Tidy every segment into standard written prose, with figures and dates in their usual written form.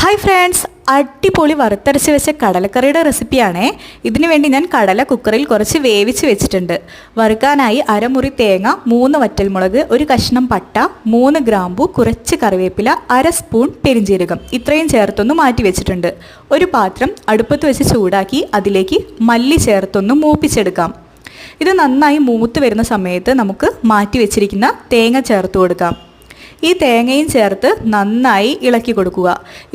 Hi friends, അടിപൊളി വറുത്തരച്ച് വെച്ച കടലക്കറിയുടെ റെസിപ്പിയാണേ. ഇതിനു വേണ്ടി ഞാൻ കടല കുക്കറിൽ കുറച്ച് വേവിച്ച് വെച്ചിട്ടുണ്ട്. വറുക്കാനായി അരമുറി തേങ്ങ, 3 വറ്റൽമുളക്, ഒരു കഷ്ണം പട്ട, 3 ഗ്രാമ്പു, കുറച്ച് കറിവേപ്പില, 1/2 സ്പൂൺ പെരിഞ്ജീരകം ഇത്രയും ചേർത്തൊന്ന് മാറ്റി വെച്ചിട്ടുണ്ട്. ഒരു പാത്രം അടുപ്പത്ത് വെച്ച് ചൂടാക്കി അതിലേക്ക് മല്ലി ചേർത്തൊന്ന് മൂപ്പിച്ചെടുക്കാം. ഇത് നന്നായി മൂത്ത് വരുന്ന സമയത്ത് നമുക്ക് മാറ്റി വെച്ചിരിക്കുന്ന തേങ്ങ ചേർത്ത് കൊടുക്കാം. ഈ തേങ്ങയും ചേർത്ത് നന്നായി ഇളക്കി കൊടുക്കുക.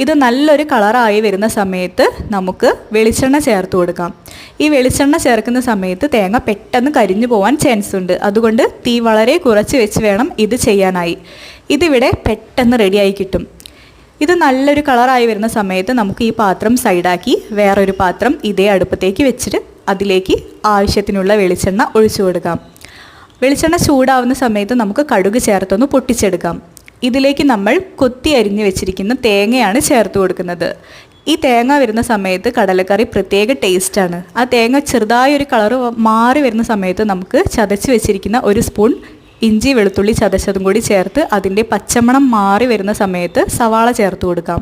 ഇത് നല്ലൊരു കളറായി വരുന്ന സമയത്ത് നമുക്ക് വെളിച്ചെണ്ണ ചേർത്ത് കൊടുക്കാം. ഈ വെളിച്ചെണ്ണ ചേർക്കുന്ന സമയത്ത് തേങ്ങ പെട്ടെന്ന് കരിഞ്ഞു പോകാൻ ചാൻസ് ഉണ്ട്. അതുകൊണ്ട് തീ വളരെ കുറച്ച് വെച്ച് വേണം ഇത് ചെയ്യാനായി. ഇതിവിടെ പെട്ടെന്ന് റെഡിയായി കിട്ടും. ഇത് നല്ലൊരു കളറായി വരുന്ന സമയത്ത് നമുക്ക് ഈ പാത്രം സൈഡാക്കി വേറൊരു പാത്രം ഇതേ അടുപ്പത്തേക്ക് വെച്ചിട്ട് അതിലേക്ക് ആവശ്യത്തിനുള്ള വെളിച്ചെണ്ണ ഒഴിച്ചു കൊടുക്കാം. വെളിച്ചെണ്ണ ചൂടാവുന്ന സമയത്ത് നമുക്ക് കടുക് ചേർത്തൊന്ന് പൊട്ടിച്ചെടുക്കാം. ഇതിലേക്ക് നമ്മൾ കൊത്തി അരിഞ്ഞ് വെച്ചിരിക്കുന്ന തേങ്ങയാണ് ചേർത്ത് കൊടുക്കുന്നത്. ഈ തേങ്ങ വരുന്ന സമയത്ത് കടലക്കറി പ്രത്യേക ടേസ്റ്റാണ്. ആ തേങ്ങ ചെറുതായൊരു കളറ് മാറി വരുന്ന സമയത്ത് നമുക്ക് ചതച്ച് വെച്ചിരിക്കുന്ന 1 സ്പൂൺ ഇഞ്ചി വെളുത്തുള്ളി ചതച്ചതും കൂടി ചേർത്ത് അതിൻ്റെ പച്ചമണം മാറി വരുന്ന സമയത്ത് സവാള ചേർത്ത് കൊടുക്കാം.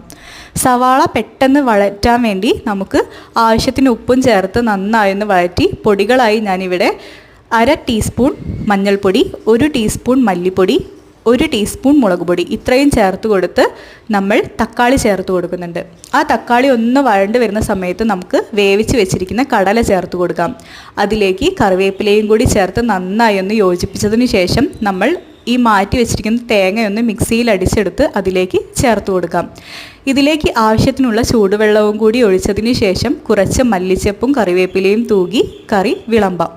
സവാള പെട്ടെന്ന് വഴറ്റാൻ വേണ്ടി നമുക്ക് ആവശ്യത്തിന് ഉപ്പും ചേർത്ത് നന്നായൊന്ന് വഴറ്റി പൊടികളായി ഞാനിവിടെ 1/2 ടീസ്പൂൺ മഞ്ഞൾപ്പൊടി, 1 ടീസ്പൂൺ മല്ലിപ്പൊടി, 1 ടീസ്പൂൺ മുളക് പൊടി ഇത്രയും ചേർത്ത് കൊടുത്ത് നമ്മൾ തക്കാളി ചേർത്ത് കൊടുക്കുന്നുണ്ട്. ആ തക്കാളി ഒന്ന് വഴണ്ട് വരുന്ന സമയത്ത് നമുക്ക് വേവിച്ച് വെച്ചിരിക്കുന്ന കടല ചേർത്ത് കൊടുക്കാം. അതിലേക്ക് കറിവേപ്പിലയും കൂടി ചേർത്ത് നന്നായി ഒന്ന് യോജിപ്പിച്ചതിന് ശേഷം നമ്മൾ ഈ മാറ്റി വെച്ചിരിക്കുന്ന തേങ്ങയൊന്ന് മിക്സിയിൽ അടിച്ചെടുത്ത് അതിലേക്ക് ചേർത്ത് കൊടുക്കാം. ഇതിലേക്ക് ആവശ്യത്തിനുള്ള ചൂടുവെള്ളവും കൂടി ഒഴിച്ചതിന് ശേഷം കുറച്ച് മല്ലിച്ചപ്പും കറിവേപ്പിലയും തൂകി കറി വിളമ്പാം.